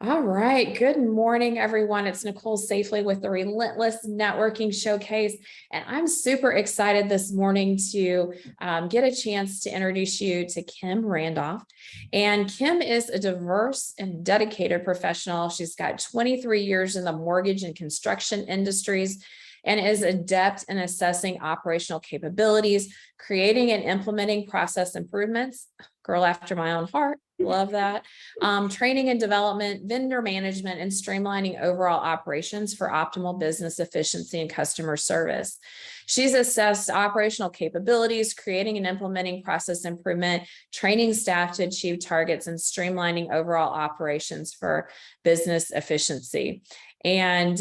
All right. Good morning, everyone. It's Nicole Safely with the Relentless Networking Showcase. And I'm super excited this morning to get a chance to introduce you to Kim Randolph. And Kim is a diverse and dedicated professional. She's got 23 years in the mortgage and construction industries and is adept in assessing operational capabilities, creating and implementing process improvements. Girl after my own heart. Love that. Training and development, vendor management, and streamlining overall operations for optimal business efficiency and customer service. She's assessed operational capabilities, creating and implementing process improvement, training staff to achieve targets, and streamlining overall operations for business efficiency. And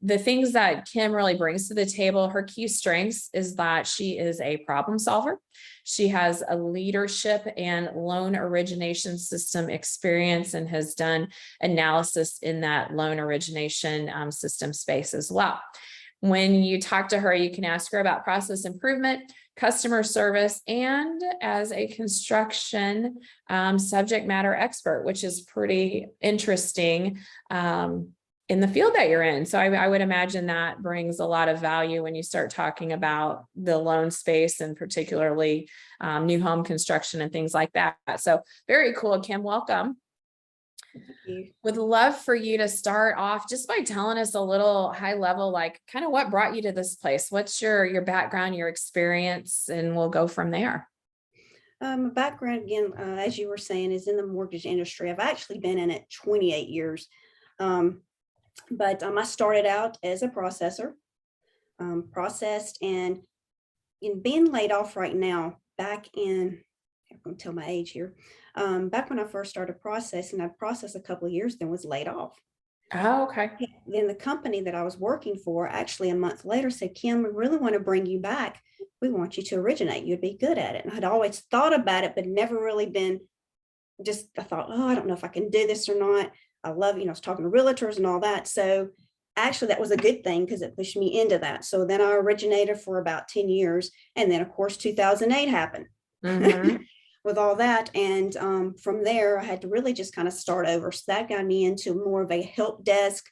the things that Kim really brings to the table, her key strengths is that she is a problem solver. She has a leadership and loan origination system experience and has done analysis in that loan origination system space as well. When you talk to her, you can ask her about process improvement, customer service, and as a construction subject matter expert, which is pretty interesting in the field that you're in. So I would imagine that brings a lot of value when you start talking about the loan space and particularly new home construction and things like that. So very cool, Kim, welcome. Thank you. Would love for you to start off just by telling us a little high level, like kind of what brought you to this place? What's your background, your experience, and we'll go from there. My background, again, as you were saying, is in the mortgage industry. I've actually been in it 28 years. But I started out as a processor, processed, and in being laid off right now, back in, I'm going to tell my age here, back when I first started processing, I processed a couple of years, then was laid off. Oh, okay. Then the company that I was working for, actually a month later, said, Kim, we really want to bring you back. We want you to originate. You'd be good at it. And I'd always thought about it, but never really been, I thought, oh, I don't know if I can do this or not. I love, I was talking to realtors and all that. So actually that was a good thing because it pushed me into that. So then I originated for about 10 years. And then of course, 2008 happened with all that. And from there, I had to really just kind of start over. So that got me into more of a help desk,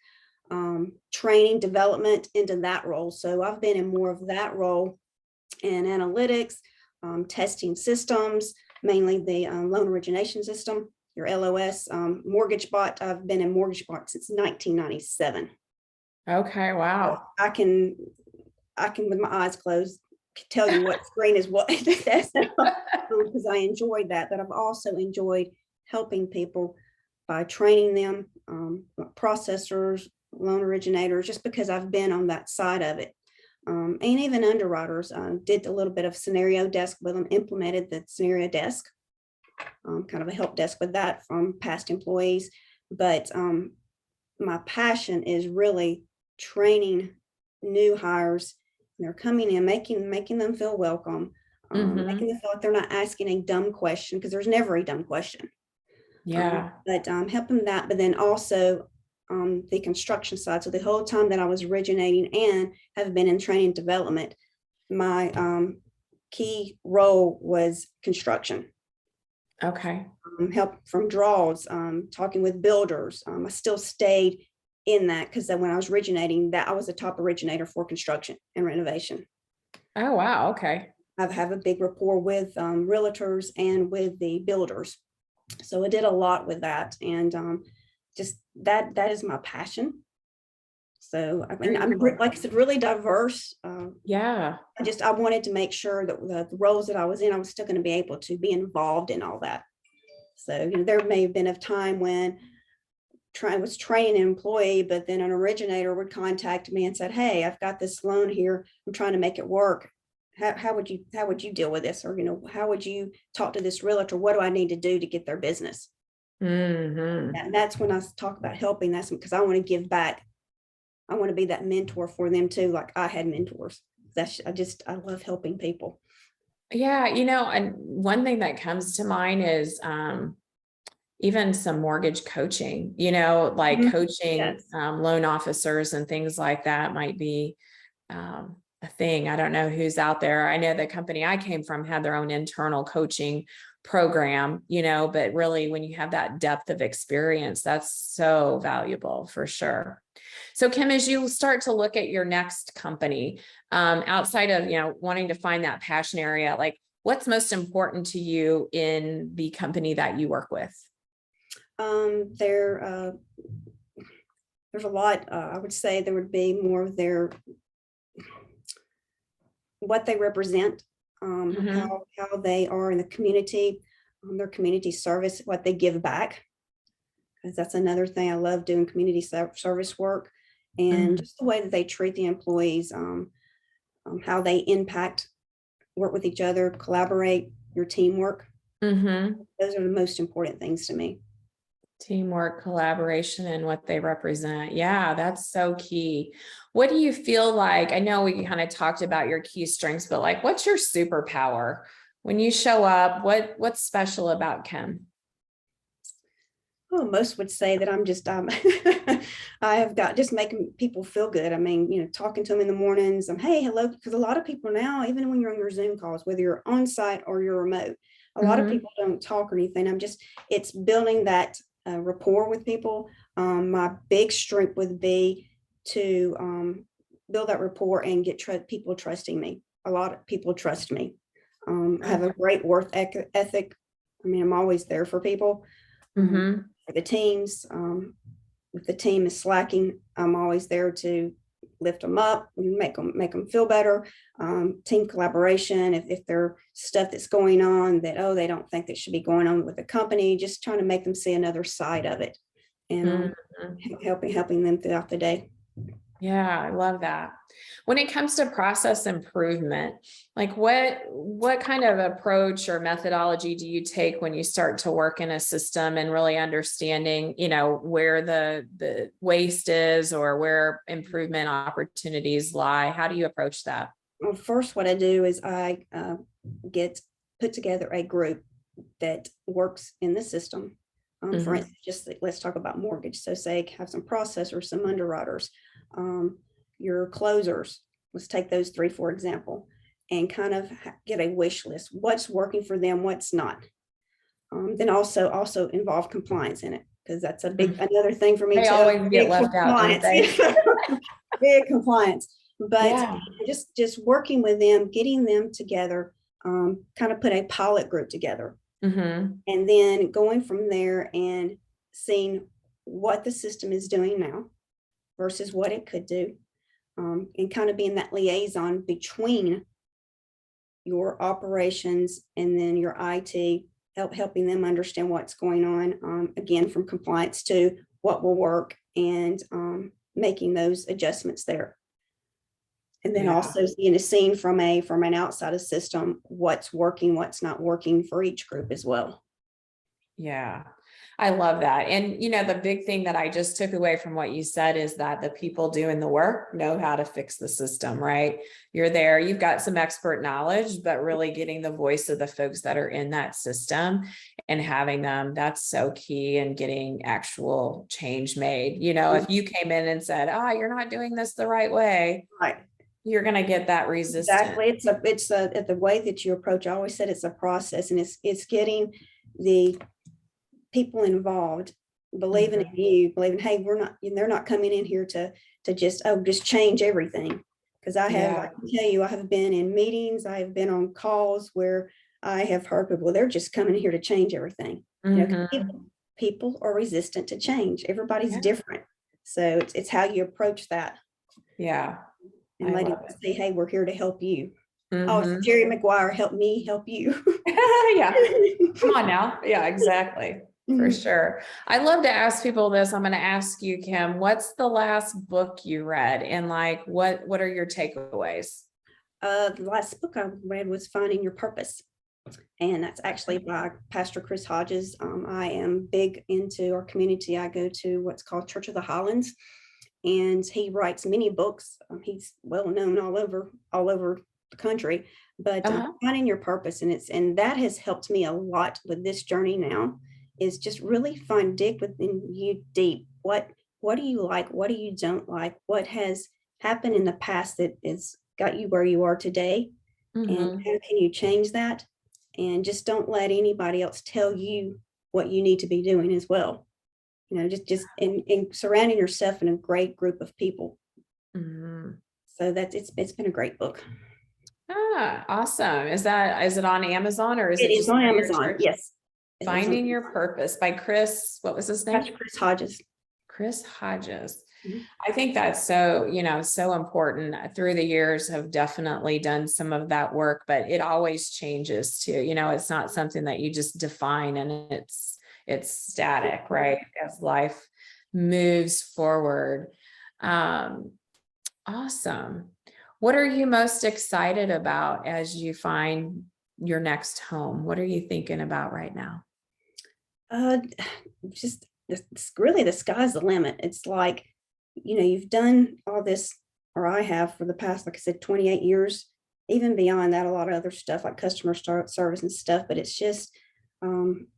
training, development into that role. So I've been in more of that role in analytics, testing systems, mainly the loan origination system, your LOS, mortgage bot. I've been in mortgage bot since 1997. Okay, wow. So I can with my eyes closed tell you what screen is what because I enjoyed that. But I've also enjoyed helping people by training them, processors, loan originators, just because I've been on that side of it. And even underwriters, did a little bit of scenario desk with them, implemented the scenario desk. Kind of a help desk with that from past employees. But my passion is really training new hires. They're coming in, making them feel welcome, making them feel like they're not asking a dumb question, because there's never a dumb question. Yeah. But helping that, but then also the construction side. So the whole time that I was originating and have been in training and development, my key role was construction. Okay. Help from draws, talking with builders. I still stayed in that because when I was originating, that I was a top originator for construction and renovation. Oh, wow. Okay. I have a big rapport with realtors and with the builders. So I did a lot with that. And just that is my passion. So I mean, I'm like I said, really diverse. Yeah. I wanted to make sure that the roles that I was in, I was still going to be able to be involved in all that. So, there may have been a time when I was training an employee, but then an originator would contact me and said, hey, I've got this loan here. I'm trying to make it work. How would you deal with this? Or, how would you talk to this realtor? What do I need to do to get their business? And that's when I talk about helping. That's because I want to give back. I want to be that mentor for them too. Like I had mentors. I love helping people. Yeah. And one thing that comes to mind is even some mortgage coaching, like coaching Yes. loan officers and things like that might be a thing. I don't know who's out there. I know the company I came from had their own internal coaching program, but really when you have that depth of experience, that's so valuable for sure. So Kim, as you start to look at your next company, outside of, wanting to find that passion area, like what's most important to you in the company that you work with? There's a lot. I would say there would be more of what they represent, how they are in the community, their community service, what they give back. Because that's another thing. I love doing community service work, and just the way that they treat the employees, how they impact, work with each other, collaborate, your teamwork. Those are the most important things to me. Teamwork, collaboration, and what they represent. Yeah, that's so key. What do you feel like? I know we kind of talked about your key strengths, but like, what's your superpower when you show up? What's special about Kim? Well, most would say that I'm just, I have got just making people feel good. I mean, talking to them in the mornings, hey, hello, because a lot of people now, even when you're on your Zoom calls, whether you're on site or you're remote, a lot of people don't talk or anything. It's building that rapport with people. My big strength would be to build that rapport and get people trusting me. A lot of people trust me. I have a great work ethic. I mean, I'm always there for people. For the teams, if the team is slacking, I'm always there to lift them up, make them feel better. Team collaboration, if there's stuff that's going on that, they don't think that should be going on with the company, just trying to make them see another side of it, and helping them throughout the day. Yeah, I love that. When it comes to process improvement, like what kind of approach or methodology do you take when you start to work in a system and really understanding, where the waste is or where improvement opportunities lie? How do you approach that? Well, first, what I do is I put together a group that works in the system. For instance, just let's talk about mortgage. So say have some processors, some underwriters, your closers. Let's take those three, for example, and kind of get a wish list. What's working for them, what's not. Then also involve compliance in it, because that's another thing for me They too. always get left out, don't they? Big compliance. But just working with them, getting them together, kind of put a pilot group together. And then going from there and seeing what the system is doing now versus what it could do, and kind of being that liaison between your operations and then your IT, helping them understand what's going on, again, from compliance to what will work, and making those adjustments there. And then also seeing from an outside system, what's working, what's not working for each group as well. Yeah, I love that. And, the big thing that I just took away from what you said is that the people doing the work know how to fix the system, right? You're there, you've got some expert knowledge, but really getting the voice of the folks that are in that system and having them, that's so key in getting actual change made. If you came in and said, you're not doing this the right way, right, you're going to get that resistance. Exactly. It's the way that you approach. I always said it's a process, and it's getting the people involved, believing in you, believing, hey, they're not coming in here to just change everything. Because I can tell you, I have been in meetings, I have been on calls where I have heard people, they're just coming here to change everything. People are resistant to change. Everybody's different. So it's how you approach that. Yeah. And letting them say, hey, we're here to help you. It's Jerry Maguire, help me help you. Yeah. Come on now. Yeah, exactly. For sure. I love to ask people this. I'm going to ask you, Kim, what's the last book you read, and like, what are your takeaways? The last book I read was Finding Your Purpose. And that's actually by Pastor Chris Hodges. I am big into our community. I go to what's called Church of the Highlands, and he writes many books. He's well known all over the country. But Finding Your Purpose, and that has helped me a lot with this journey now. Is just really dig within you deep. What do you like? What do you don't like? What has happened in the past that has got you where you are today? And how can you change that? and just don't let anybody else tell you what you need to be doing as well. Just in surrounding yourself in a great group of people. Mhm. So it's been a great book. Ah, awesome. Is it on Amazon or is It it is just on through your Amazon. church? Yes. It is on Finding Your Purpose by Chris, what was his name? Pastor Chris Hodges. Chris Hodges. Mhm. I think that's so, so important. Through the years have definitely done some of that work, but it always changes too. It's not something that you just define and it's static, right? As life moves forward. Awesome. What are you most excited about as you find your next home? What are you thinking about right now? Uh, just really the sky's the limit. It's like, you've done all this, or I have for the past, like I said, 28 years, even beyond that, a lot of other stuff like customer service and stuff, but it's um,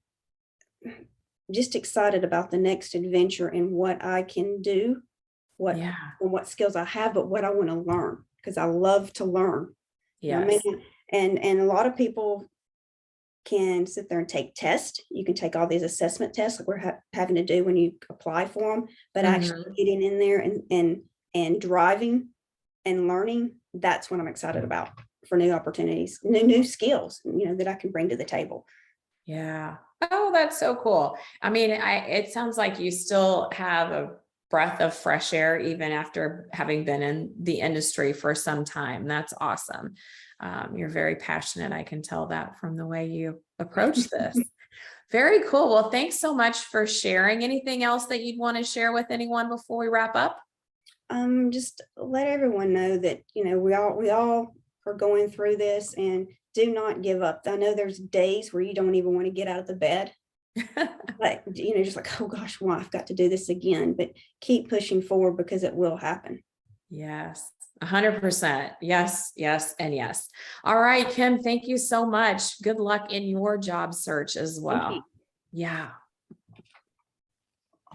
just excited about the next adventure and what I can do, what Yeah. and what skills I have, but what I want to learn because I love to learn. I mean, Yes. and a lot of people can sit there and take tests. You can take all these assessment tests like we're having to do when you apply for them, but actually Mhm. getting in there and driving and learning, that's what I'm excited about for new opportunities, new skills, that I can bring to the table. Yeah. Oh, that's so cool. I mean, it sounds like you still have a breath of fresh air, even after having been in the industry for some time. That's awesome. You're very passionate. I can tell that from the way you approach this. Very cool. Well, thanks so much for sharing. Anything else that you'd want to share with anyone before we wrap up? Just let everyone know that, we all are going through this, and do not give up. I know there's days where you don't even want to get out of the bed, but just like, oh gosh, why I've got to do this again, but keep pushing forward because it will happen. Yes, 100%. Yes, yes, and yes. All right, Kim, thank you so much. Good luck in your job search as Thank you. well. Yeah.